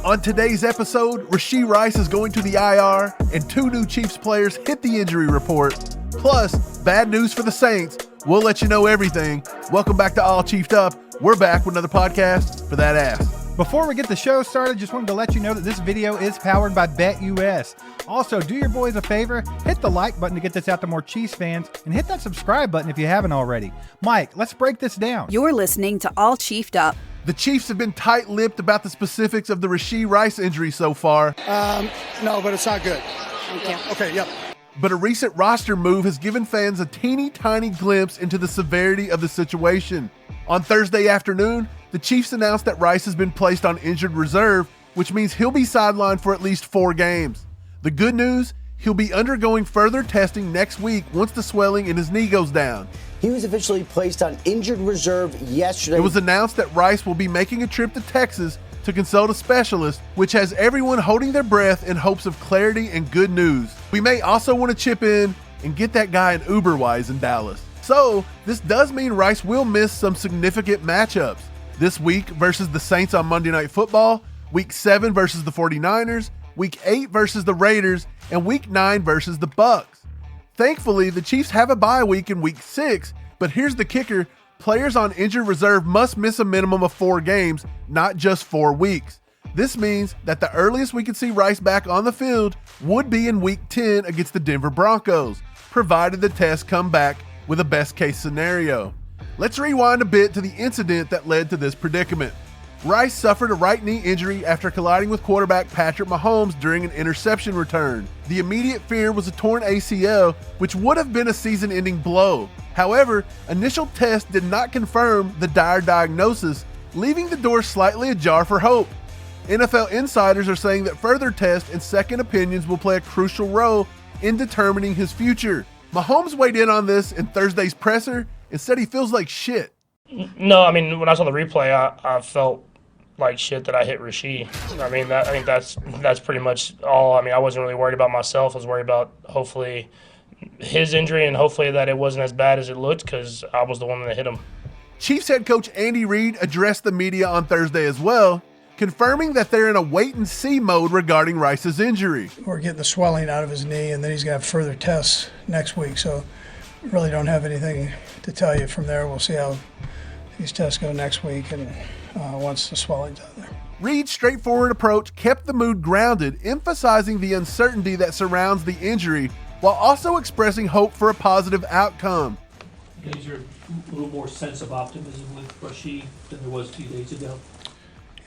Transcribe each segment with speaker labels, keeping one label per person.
Speaker 1: On today's episode, Rashee Rice is going to the IR and 2 new Chiefs players hit the injury report. Plus, bad news for the Saints. We'll let you know everything. Welcome back to All Chiefed Up. We're back with another podcast for that ass.
Speaker 2: Before we get the show started, just wanted to let you know that this video is powered by BetUS. Also, do your boys a favor, hit the like button to get this out to more Chiefs fans, and hit that subscribe button if you haven't already. Mike, let's break this down.
Speaker 3: You're listening to All Chiefed Up.
Speaker 1: The Chiefs have been tight-lipped about the specifics of the Rashee Rice injury so far.
Speaker 4: No, but it's not good.
Speaker 3: Thank you.
Speaker 4: Okay, yep.
Speaker 1: But a recent roster move has given fans a teeny tiny glimpse into the severity of the situation. On Thursday afternoon, the Chiefs announced that Rice has been placed on injured reserve, which means he'll be sidelined for at least 4 games. The good news, he'll be undergoing further testing next week once the swelling in his knee goes down.
Speaker 5: He was officially placed on injured reserve yesterday.
Speaker 1: It was announced that Rice will be making a trip to Texas to consult a specialist, which has everyone holding their breath in hopes of clarity and good news. We may also want to chip in and get that guy an Uberwise in Dallas. So, this does mean Rice will miss some significant matchups. This week versus the Saints on Monday Night Football, Week 7 versus the 49ers, Week 8 versus the Raiders, and Week 9 versus the Bucks. Thankfully, the Chiefs have a bye week in Week 6, but here's the kicker. Players on injured reserve must miss a minimum of 4 games, not just 4 weeks. This means that the earliest we could see Rice back on the field would be in Week 10 against the Denver Broncos, provided the tests come back with a best-case scenario. Let's rewind a bit to the incident that led to this predicament. Rice suffered a right knee injury after colliding with quarterback Patrick Mahomes during an interception return. The immediate fear was a torn ACL, which would have been a season-ending blow. However, initial tests did not confirm the dire diagnosis, leaving the door slightly ajar for hope. NFL insiders are saying that further tests and second opinions will play a crucial role in determining his future. Mahomes weighed in on this in Thursday's presser and said he feels like shit.
Speaker 6: No, I mean, when I saw the replay, I felt like shit that I hit Rashee. I think that's pretty much all. I mean, I wasn't really worried about myself. I was worried about hopefully his injury and hopefully that it wasn't as bad as it looked because I was the one that hit him.
Speaker 1: Chiefs head coach Andy Reid addressed the media on Thursday as well, confirming that they're in a wait-and-see mode regarding Rice's injury.
Speaker 4: We're getting the swelling out of his knee, and then he's going to have further tests next week, so really don't have anything to tell you from there. We'll see how these tests go next week and once the swelling's out there.
Speaker 1: Reid's straightforward approach kept the mood grounded, emphasizing the uncertainty that surrounds the injury while also expressing hope for a positive outcome.
Speaker 7: Is there a little more sense of optimism with Rashee than there was 2 days ago?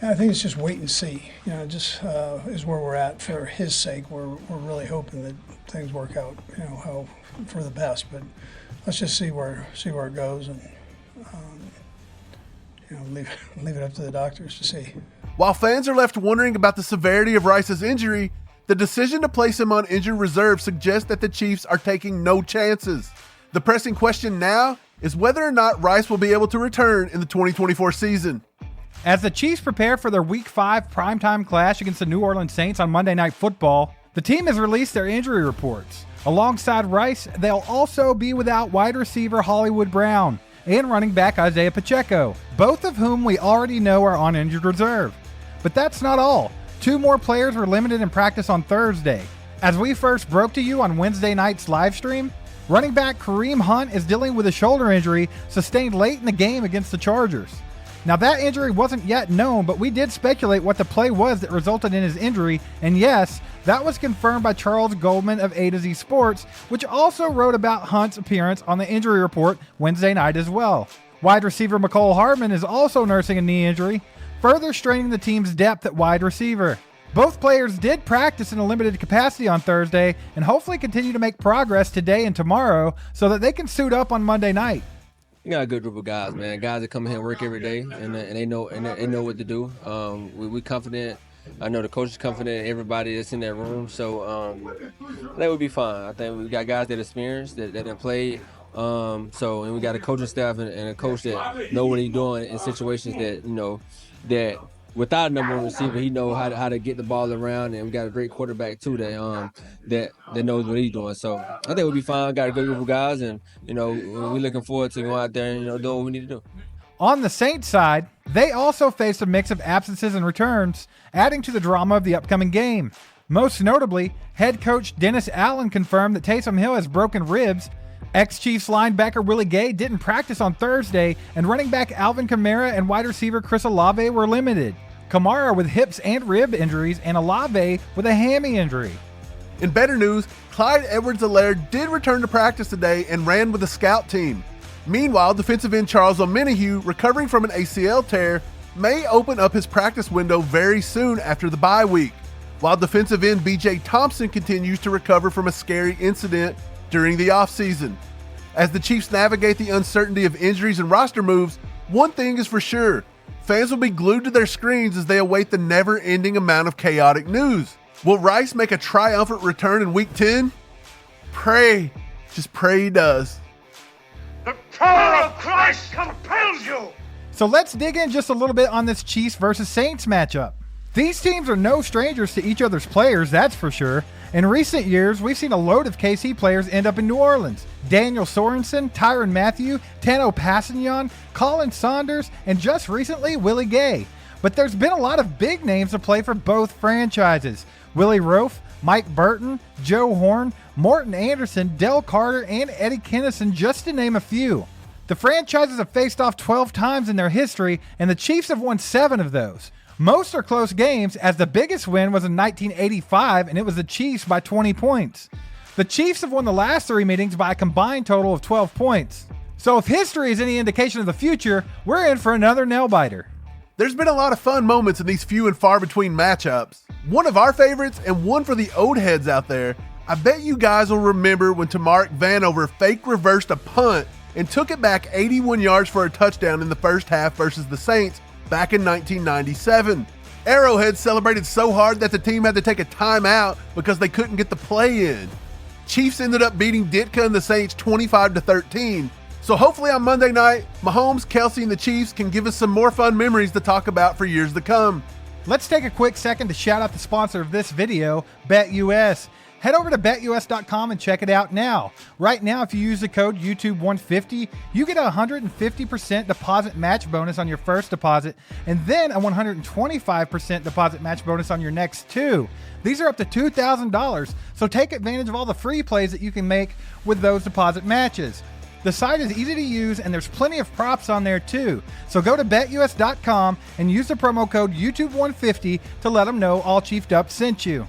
Speaker 4: Yeah, I think it's just wait and see. Just is where we're at for his sake. We're really hoping that things work out, how for the best. But let's just see where it goes and leave it up to the doctors to see.
Speaker 1: While fans are left wondering about the severity of Rice's injury, the decision to place him on injured reserve suggests that the Chiefs are taking no chances. The pressing question now is whether or not Rice will be able to return in the 2024 season.
Speaker 2: As the Chiefs prepare for their Week 5 primetime clash against the New Orleans Saints on Monday Night Football, the team has released their injury reports. Alongside Rice, they'll also be without wide receiver Hollywood Brown and running back Isaiah Pacheco, both of whom we already know are on injured reserve. But that's not all. 2 more players were limited in practice on Thursday. As we first broke to you on Wednesday night's live stream, running back Kareem Hunt is dealing with a shoulder injury sustained late in the game against the Chargers. Now, that injury wasn't yet known, but we did speculate what the play was that resulted in his injury, and yes, that was confirmed by Charles Goldman of A to Z Sports, which also wrote about Hunt's appearance on the injury report Wednesday night as well. Wide receiver Mecole Hardman is also nursing a knee injury, further straining the team's depth at wide receiver. Both players did practice in a limited capacity on Thursday and hopefully continue to make progress today and tomorrow so that they can suit up on Monday night.
Speaker 8: We got a good group of guys, man. Guys that come in here and work every day, and they know what to do. We confident. I know the coach is confident. Everybody that's in that room, so that would be fine. I think we got guys that experienced, that have played. And we got a coaching staff and a coach that know what he's doing in situations that without a number one receiver, he know how to get the ball around, and we got a great quarterback too that knows what he's doing. So I think we'll be fine. Got a good group of guys, and we're looking forward to going out there and doing what we need to do.
Speaker 2: On the Saints side, they also faced a mix of absences and returns, adding to the drama of the upcoming game. Most notably, head coach Dennis Allen confirmed that Taysom Hill has broken ribs. Ex-Chiefs linebacker Willie Gay didn't practice on Thursday, and running back Alvin Kamara and wide receiver Chris Olave were limited. Kamara with hips and rib injuries, and Olave with a hammy injury.
Speaker 1: In better news, Clyde Edwards-Helaire did return to practice today and ran with the scout team. Meanwhile, defensive end Charles Omenihu, recovering from an ACL tear, may open up his practice window very soon after the bye week, while defensive end BJ Thompson continues to recover from a scary incident during the offseason. As the Chiefs navigate the uncertainty of injuries and roster moves, one thing is for sure: fans will be glued to their screens as they await the never-ending amount of chaotic news. Will Rice make a triumphant return in Week 10? Pray, just pray he does.
Speaker 9: The power of Christ compels you!
Speaker 2: So let's dig in just a little bit on this Chiefs versus Saints matchup. These teams are no strangers to each other's players, that's for sure. In recent years, we've seen a load of KC players end up in New Orleans. Daniel Sorensen, Tyrann Mathieu, Tano Passignon, Colin Saunders, and just recently, Willie Gay. But there's been a lot of big names to play for both franchises. Willie Roaf, Mike Burton, Joe Horn, Morton Anderson, Del Carter, and Eddie Kennison, just to name a few. The franchises have faced off 12 times in their history, and the Chiefs have won 7 of those. Most are close games, as the biggest win was in 1985, and it was the Chiefs by 20 points. The Chiefs have won the last 3 meetings by a combined total of 12 points. So if history is any indication of the future, we're in for another nail-biter.
Speaker 1: There's been a lot of fun moments in these few and far between matchups. One of our favorites, and one for the old heads out there, I bet you guys will remember when Tamark Vanover fake reversed a punt and took it back 81 yards for a touchdown in the first half versus the Saints back in 1997. Arrowhead celebrated so hard that the team had to take a timeout because they couldn't get the play in. Chiefs ended up beating Ditka and the Saints 25-13. So hopefully on Monday night, Mahomes, Kelsey, and the Chiefs can give us some more fun memories to talk about for years to come.
Speaker 2: Let's take a quick second to shout out the sponsor of this video, BetUS. Head over to betus.com and check it out now. Right now, if you use the code YouTube150, you get a 150% deposit match bonus on your first deposit, and then a 125% deposit match bonus on your next 2. These are up to $2,000, so take advantage of all the free plays that you can make with those deposit matches. The site is easy to use, and there's plenty of props on there too. So go to betus.com and use the promo code YouTube150 to let them know All Chiefed Up sent you.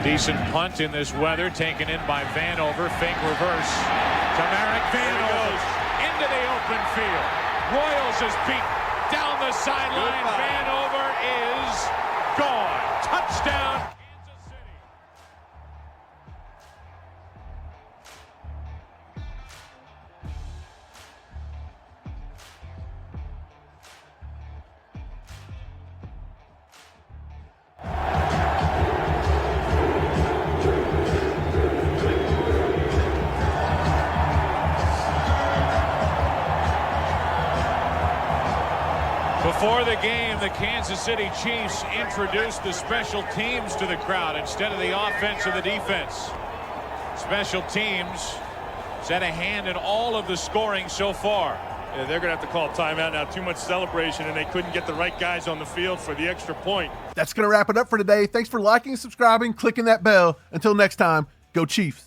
Speaker 10: Decent punt in this weather, taken in by Vanover. Fake reverse. Tamarick Vanover into the open field. Royals is beat down the sideline. Vanover is gone. Touchdown, Kansas City. Before the game, the Kansas City Chiefs introduced the special teams to the crowd instead of the offense or the defense. Special teams has had a hand in all of the scoring so far.
Speaker 11: Yeah, they're going to have to call timeout now. Too much celebration, and they couldn't get the right guys on the field for the extra point.
Speaker 1: That's going to wrap it up for today. Thanks for liking, subscribing, clicking that bell. Until next time, go Chiefs.